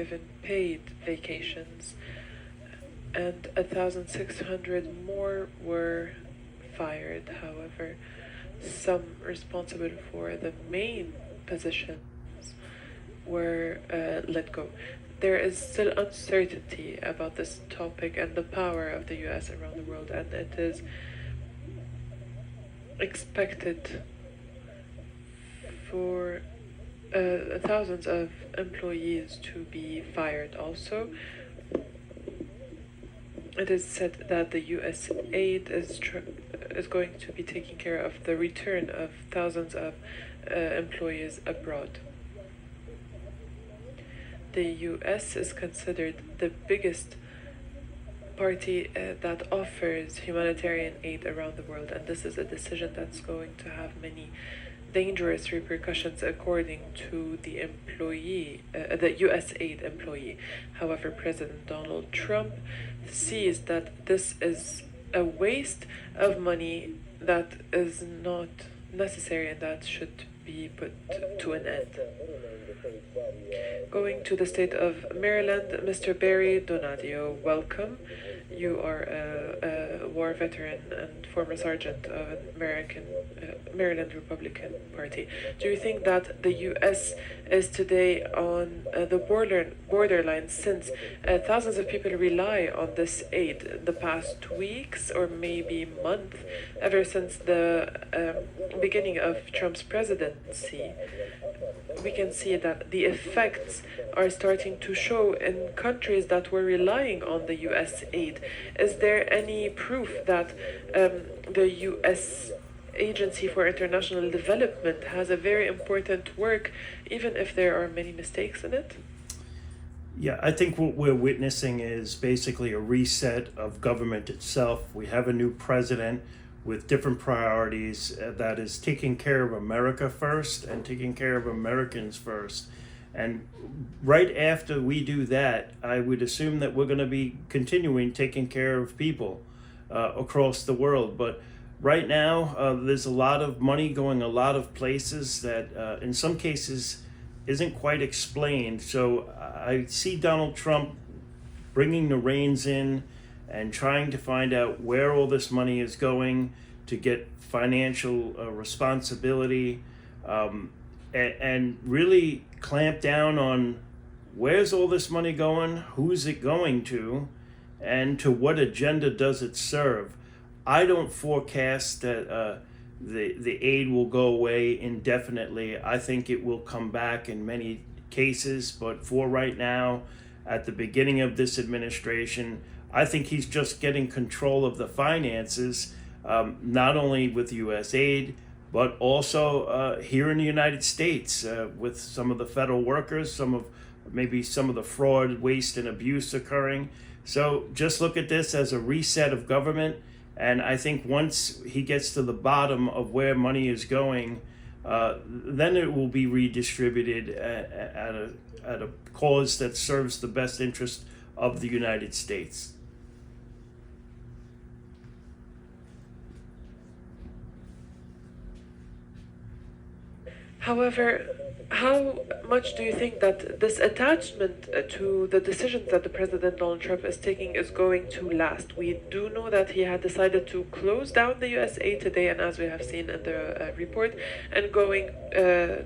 given paid vacations, and 1,600 more were fired. However, some responsible for the main positions were let go. There is still uncertainty about this topic and the power of the US around the world, and it is expected for thousands of employees to be fired also. It is said that the USAID is going to be taking care of the return of thousands of employees abroad. The US is considered the biggest party that offers humanitarian aid around the world, and this is a decision that's going to have many dangerous repercussions according to the USAID employee. However, President Donald Trump sees that this is a waste of money that is not necessary and that should be put to an end. Going to the state of Maryland, Mr. Barry Donadio, welcome. You are a war veteran and former sergeant of an Maryland Republican Party. Do you think that the U.S. is today on the borderline, since thousands of people rely on this aid the past weeks or maybe month, ever since the beginning of Trump's presidency? We can see that the effects are starting to show in countries that were relying on the U.S. aid. Is there any proof that the U.S. Agency for International Development has a very important work, even if there are many mistakes in it? Yeah, I think what we're witnessing is basically a reset of government itself. We have a new president with different priorities that is taking care of America first and taking care of Americans first. And right after we do that, I would assume that we're going to be continuing taking care of people across the world. But right now, there's a lot of money going a lot of places that in some cases isn't quite explained. So I see Donald Trump bringing the reins in and trying to find out where all this money is going to get financial responsibility and really clamp down on where's all this money going, who's it going to, and to what agenda does it serve. I don't forecast that the aid will go away indefinitely. I think it will come back in many cases, but for right now, at the beginning of this administration, I think he's just getting control of the finances, not only with USAID, but also here in the United States with some of the federal workers, maybe some of the fraud, waste, and abuse occurring. So just look at this as a reset of government. And I think once he gets to the bottom of where money is going, then it will be redistributed at a cause that serves the best interest of the United States. However, how much do you think that this attachment to the decisions that the President Donald Trump is taking is going to last? We do know that he had decided to close down the USA today, and as we have seen in the report, and going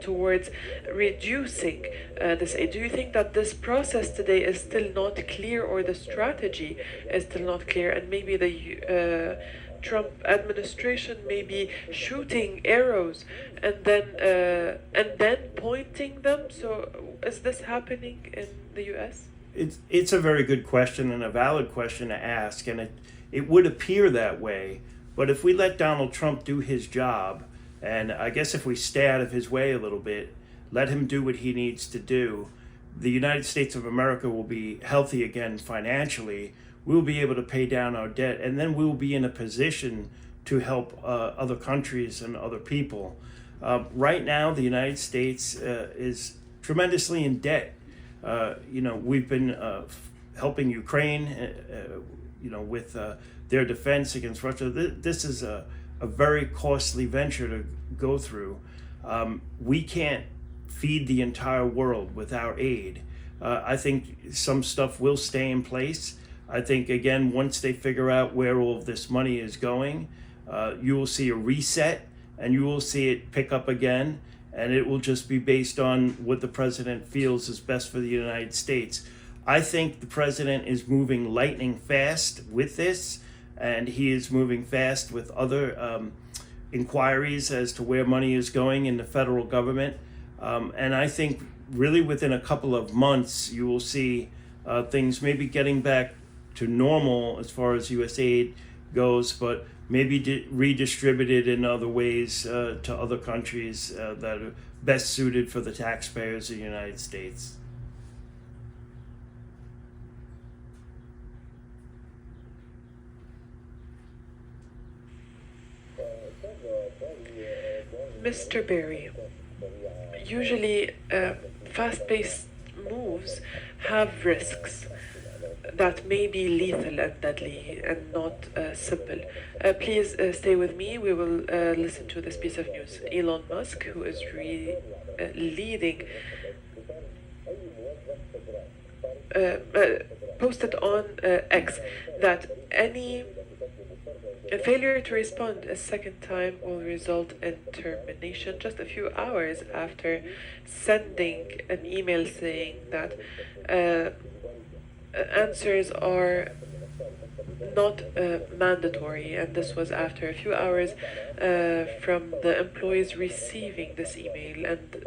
towards reducing this aid. Do you think that this process today is still not clear, or the strategy is still not clear, and maybe the Trump administration may be shooting arrows and then pointing them? So is this happening in the US? It's a very good question and a valid question to ask, and it would appear that way. But if we let Donald Trump do his job, and I guess if we stay out of his way a little bit, let him do what he needs to do, the United States of America will be healthy again financially. We'll be able to pay down our debt, and then we'll be in a position to help other countries and other people. Right now, the United States is tremendously in debt. We've been helping Ukraine, with their defense against Russia. This is a very costly venture to go through. We can't feed the entire world with our aid. I think some stuff will stay in place. I think, again, once they figure out where all of this money is going, you will see a reset and you will see it pick up again. And it will just be based on what the president feels is best for the United States. I think the president is moving lightning fast with this, and he is moving fast with other inquiries as to where money is going in the federal government. And I think really within a couple of months, you will see things maybe getting back to normal as far as USAID goes, but maybe redistributed in other ways to other countries that are best suited for the taxpayers of the United States. Mr. Berry, usually fast-paced moves have risks that may be lethal and deadly and not simple. Please stay with me. We will listen to this piece of news. Elon Musk, who is leading, posted on X that any failure to respond a second time will result in termination just a few hours after sending an email saying that answers are not mandatory, and this was after a few hours from the employees receiving this email, and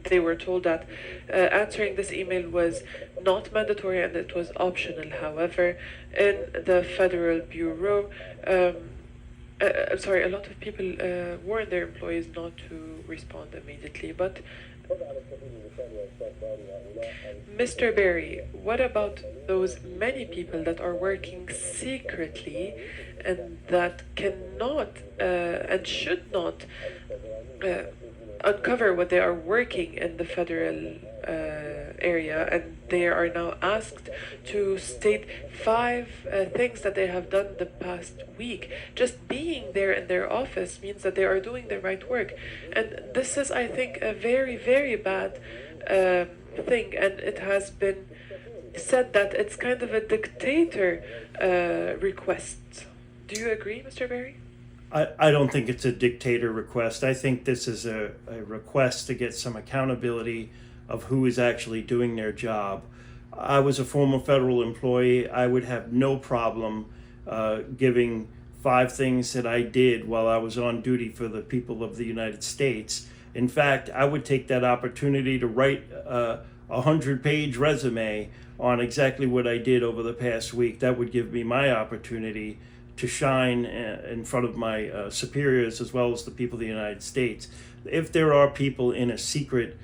they were told that answering this email was not mandatory and it was optional. However, in the Federal Bureau, I'm sorry, a lot of people warn their employees not to respond immediately, but Mr. Berry, what about those many people that are working secretly and that cannot and should not uncover what they are working in the federal area, and they are now asked to state 5 things that they have done the past week? Just being there in their office means that they are doing the right work, and this is, I think, a very, very bad thing, and it has been said that it's kind of a dictator request. Do you agree, Mr. Berry? I don't think it's a dictator request. I think this is a request to get some accountability of who is actually doing their job. I was a former federal employee. I would have no problem giving 5 things that I did while I was on duty for the people of the United States. In fact, I would take that opportunity to write a 100-page resume on exactly what I did over the past week. That would give me my opportunity to shine in front of my superiors as well as the people of the United States. If there are people in a secret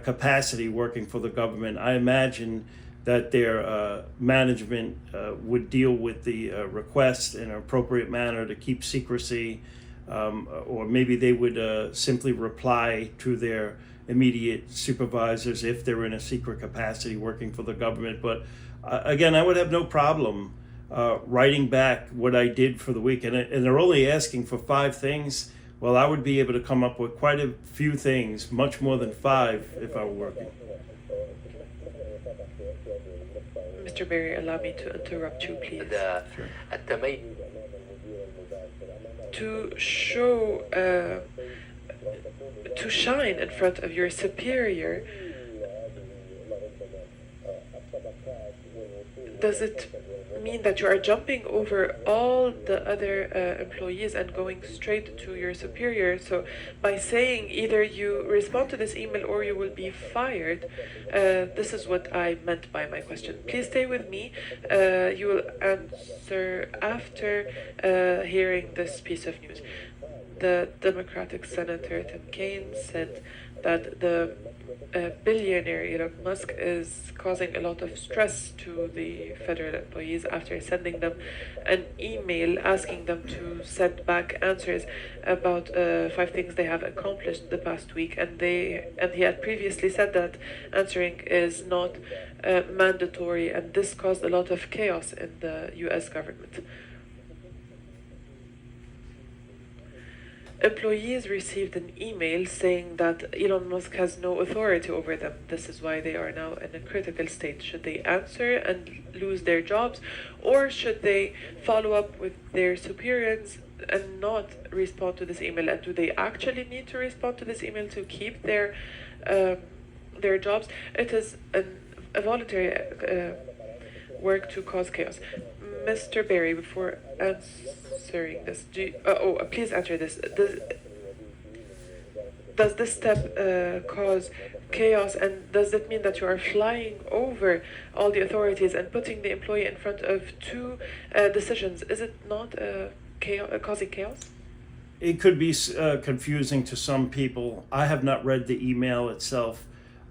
capacity working for the government, I imagine that their management would deal with the request in an appropriate manner to keep secrecy, or maybe they would simply reply to their immediate supervisors if they're in a secret capacity working for the government. But again, I would have no problem writing back what I did for the week. And they're only asking for 5 things. Well, I would be able to come up with quite a few things, much more than 5 if I were working. Mr. Berry, allow me to interrupt you, please. Sure. To show, to shine in front of your superior, does it mean that you are jumping over all the other employees and going straight to your superior? So by saying either you respond to this email or you will be fired, this is what I meant by my question. Please stay with me. You will answer after hearing this piece of news. The Democratic Senator Tim Kaine said that the billionaire Elon Musk is causing a lot of stress to the federal employees after sending them an email asking them to send back answers about 5 things they have accomplished the past week, and he had previously said that answering is not mandatory, and this caused a lot of chaos in the US government. employees received an email saying that Elon Musk has no authority over them. This is why they are now in a critical state. Should they answer and lose their jobs, or should they follow up with their superiors and not respond to this email? And do they actually need to respond to this email to keep their jobs? It is a voluntary work to cause chaos. Mr. Berry, before answering this, please answer this. Does this step cause chaos, and does it mean that you are flying over all the authorities and putting the employee in front of two decisions? Is it not causing chaos? It could be confusing to some people. I have not read the email itself.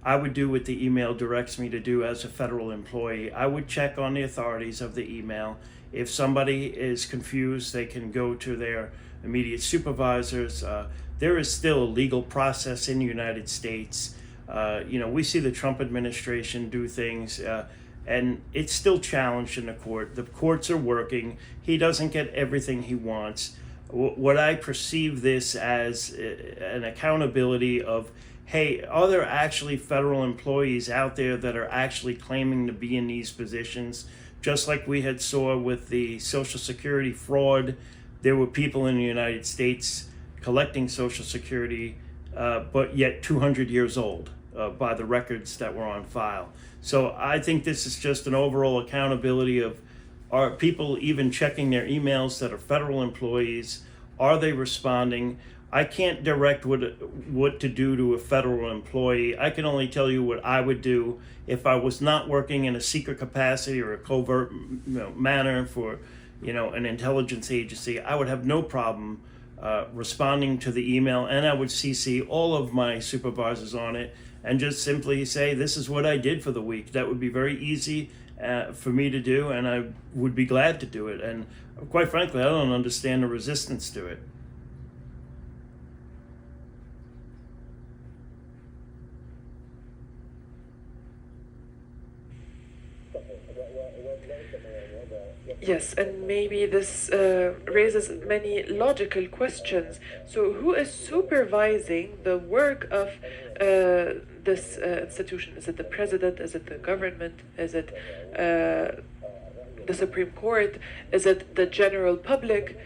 I would do what the email directs me to do as a federal employee. I would check on the authorities of the email. If somebody is confused, they can go to their immediate supervisors. There is still a legal process in the United States. We see the Trump administration do things, and it's still challenged in the court. The courts are working. He doesn't get everything he wants. What I perceive this as an accountability of, hey, are there actually federal employees out there that are actually claiming to be in these positions? Just like we had saw with the Social Security fraud, there were people in the United States collecting Social Security, but yet 200 years old by the records that were on file. So I think this is just an overall accountability of, are people even checking their emails that are federal employees? Are they responding? I can't direct what to do to a federal employee. I can only tell you what I would do if I was not working in a secret capacity or a covert manner for an intelligence agency. I would have no problem responding to the email, and I would CC all of my supervisors on it and just simply say, this is what I did for the week. That would be very easy for me to do, and I would be glad to do it. And quite frankly, I don't understand the resistance to it. Yes, and maybe this raises many logical questions. So who is supervising the work of this institution? Is it the president? Is it the government? Is it the Supreme Court? Is it the general public?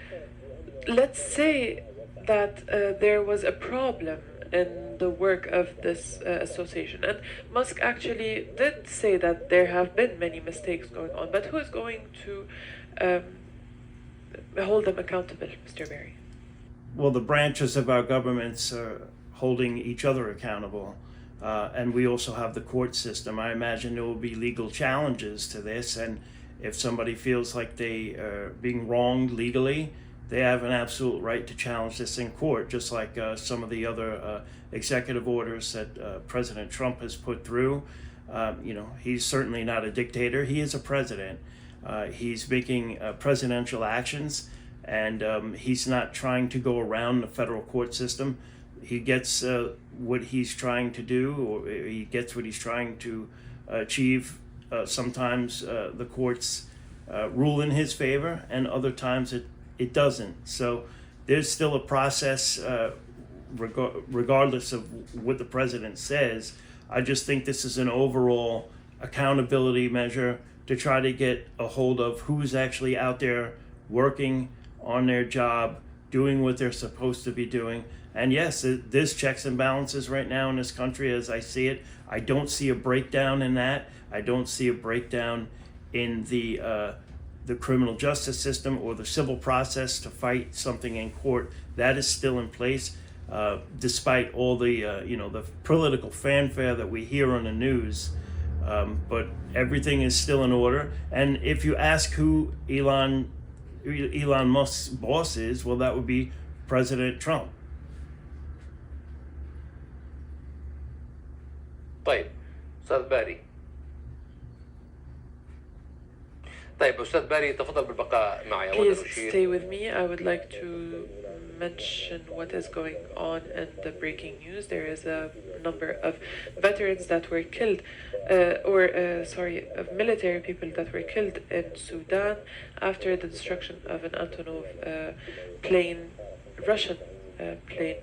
Let's say that there was a problem in the work of this association. And Musk actually did say that there have been many mistakes going on, but who is going to hold them accountable, Mr. Berry? Well, the branches of our governments are holding each other accountable, and we also have the court system. I imagine there will be legal challenges to this, and if somebody feels like they are being wronged legally, they have an absolute right to challenge this in court, just like some of the other executive orders that President Trump has put through. He's certainly not a dictator. He is a president. He's making presidential actions, and he's not trying to go around the federal court system. He gets what he's trying to do, or he gets what he's trying to achieve. Sometimes the courts rule in his favor, and other times it doesn't. So there's still a process regardless of what the president says. I just think this is an overall accountability measure to try to get a hold of who's actually out there working on their job, doing what they're supposed to be doing. And yes, there's checks and balances right now in this country as I see it. I don't see a breakdown in that. I don't see a breakdown in the criminal justice system or the civil process to fight something in court. That is still in place, despite all the the political fanfare that we hear on the news. But everything is still in order. And if you ask who Elon Musk's boss is, well, that would be President Trump. طيب أستاذ باري. طيب أستاذ باري تفضل بالبقاء معي. Please stay with me. I would like to mention what is going on in the breaking news. There is a number of veterans that were killed, of military people that were killed in Sudan after the destruction of an Antonov plane, Russian plane,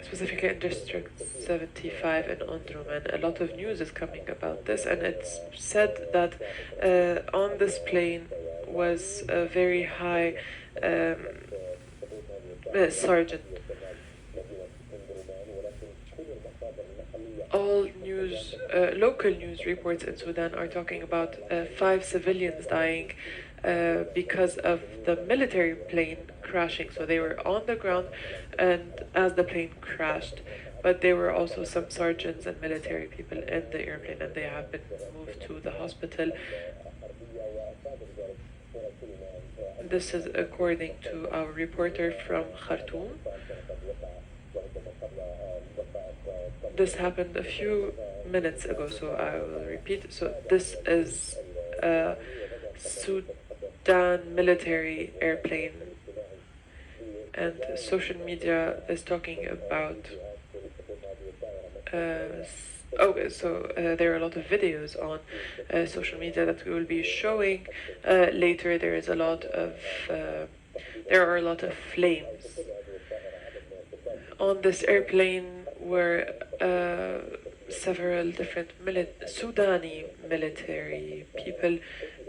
specifically in District 75 in Omdurman. A lot of news is coming about this, and it's said that on this plane was a very high sergeant. All news, local news reports in Sudan are talking about 5 civilians dying because of the military plane crashing. So they were on the ground and as the plane crashed, but there were also some sergeants and military people in the airplane, and they have been moved to the hospital. This is according to our reporter from Khartoum. This happened a few minutes ago, so I will repeat. So this is a Sudan military airplane, and social media is talking about there are a lot of videos on social media that we will be showing later. There are a lot of flames. On this airplane were several different Sudani military people.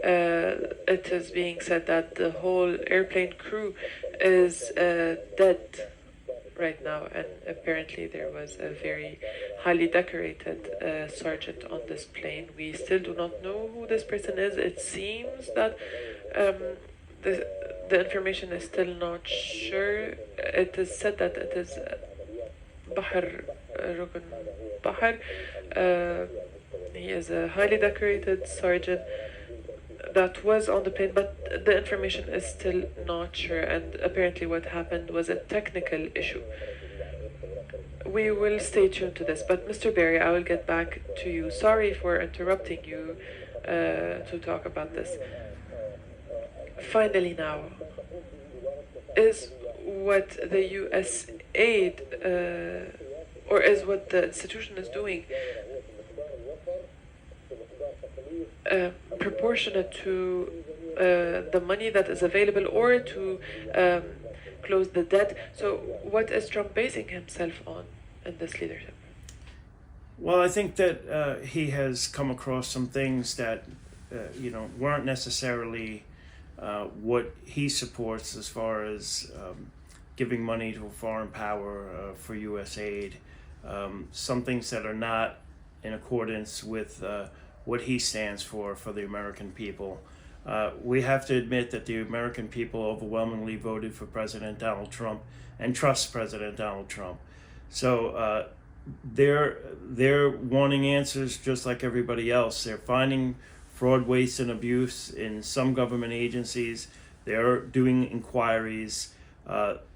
It is being said that the whole airplane crew is dead right now, and apparently there was a very highly decorated sergeant on this plane. We still do not know who this person is. It seems that the information is still not sure. It is said that it is Rukun Bahar. He is a highly decorated sergeant that was on the plane, but the information is still not sure, and apparently what happened was a technical issue. We will stay tuned to this, but Mr. Berry, I will get back to you. Sorry for interrupting you to talk about this. Finally now, is what the USAID or is what the institution is doing proportionate to the money that is available, or to close the debt? So what is Trump basing himself on in this leadership? Well, I think that he has come across some things that weren't necessarily what he supports as far as giving money to a foreign power for USAID. Some things that are not in accordance with what he stands for the American people. We have to admit that the American people overwhelmingly voted for President Donald Trump and trust President Donald Trump. So they're wanting answers just like everybody else. They're finding fraud, waste, and abuse in some government agencies. They're doing inquiries.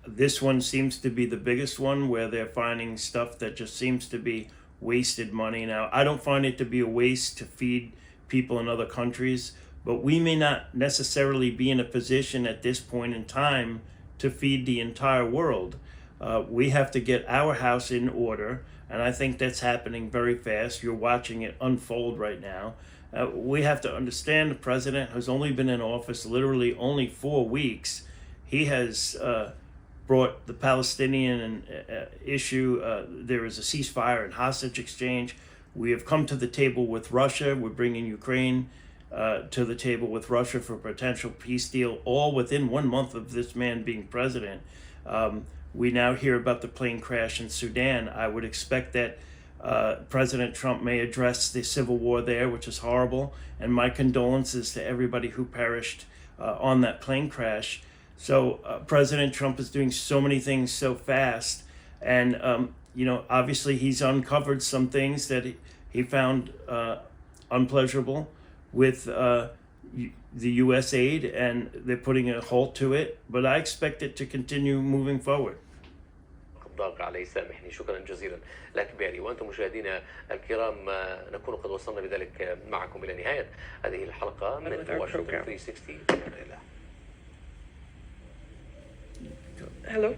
This one seems to be the biggest one, where they're finding stuff that just seems to be wasted money. Now, I don't find it to be a waste to feed people in other countries, but we may not necessarily be in a position at this point in time to feed the entire world. We have to get our house in order, and I think that's happening very fast. You're watching it unfold right now. We have to understand the president has only been in office literally only 4 weeks. He has brought the Palestinian issue. There is a ceasefire and hostage exchange. We have come to the table with Russia. We're bringing Ukraine to the table with Russia for a potential peace deal, all within 1 month of this man being president. We now hear about the plane crash in Sudan. I would expect that President Trump may address the civil war there, which is horrible, and my condolences to everybody who perished on that plane crash. So President Trump is doing so many things so fast, and obviously he's uncovered some things that he found unpleasurable with the USAID, and they're putting a halt to it, but I expect it to continue moving forward. الضاق علي سامحني. شكرا جزيلا لك باري. وأنتم مشاهدينا الكرام، نكون قد وصلنا بذلك معكم إلى نهاية هذه الحلقة من المباشر 360. Hello.